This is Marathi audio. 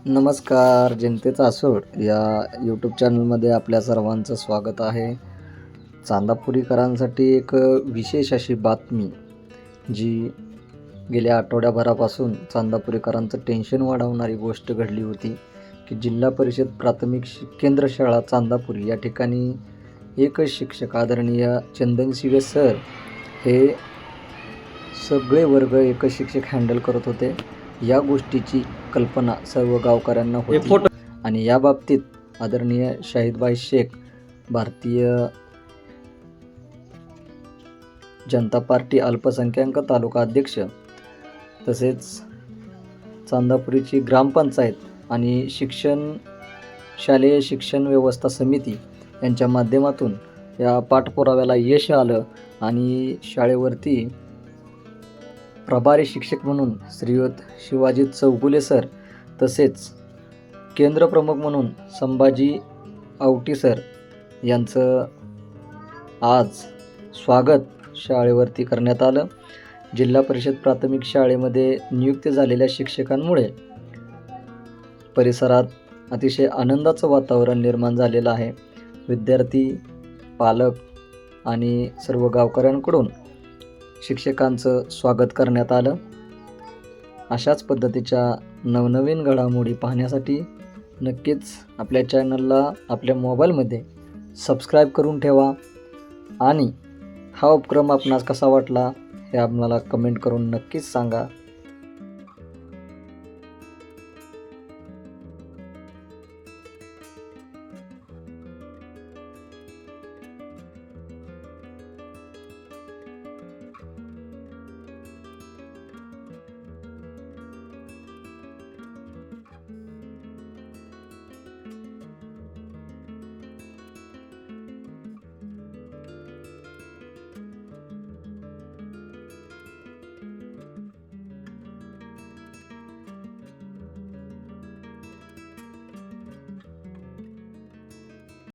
नमस्कार. जनतेचा सूड या यूट्यूब चॅनलमध्ये आपल्या सर्वांचं स्वागत आहे. चांदापुरीकरांसाठी एक विशेष अशी बातमी, जी गेल्या आठवड्याभरापासून चांदापुरीकरांचं टेन्शन वाढवणारी गोष्ट घडली होती की जिल्हा परिषद प्राथमिक केंद्र शाळा चांदापुरी या ठिकाणी एकच शिक्षक आदरणीय चंदन शिवे सर हे सगळे वर्ग एकच शिक्षक हँडल करत होते. या गोष्टीची कल्पना सर्व गावकऱ्यांना होती आणि या बाबतीत आदरणीय शाहिदभाई शेख, भारतीय जनता पार्टी अल्पसंख्याक तालुका अध्यक्ष, तसेच चांदापुरीची ग्रामपंचायत आणि शालेय शिक्षण व्यवस्था समिती यांच्या माध्यमातून या पाठपुराव्याला यश आलं आणि शाळेवरती प्रभारी शिक्षक म्हणून श्रीयुत शिवाजी चौगुले सर, तसेच केंद्रप्रमुख म्हणून संभाजी आवटी सर यांचं आज स्वागत शाळेवरती करण्यात आलं. जिल्हा परिषद प्राथमिक शाळेमध्ये नियुक्त झालेल्या शिक्षकांमुळे परिसरात अतिशय आनंदाचं वातावरण निर्माण झालेलं आहे. विद्यार्थी, पालक आणि सर्व गावकऱ्यांकडून शिक्षकांचं स्वागत करण्यात आलं. अशाच पद्धतीच्या नवनवीन घडामोडी पाहण्यासाठी नक्कीच आपल्या चॅनलला आपल्या मोबाईलमध्ये सबस्क्राईब करून ठेवा आणि हा उपक्रम आपणास कसा वाटला हे आम्हाला कमेंट करून नक्कीच सांगा.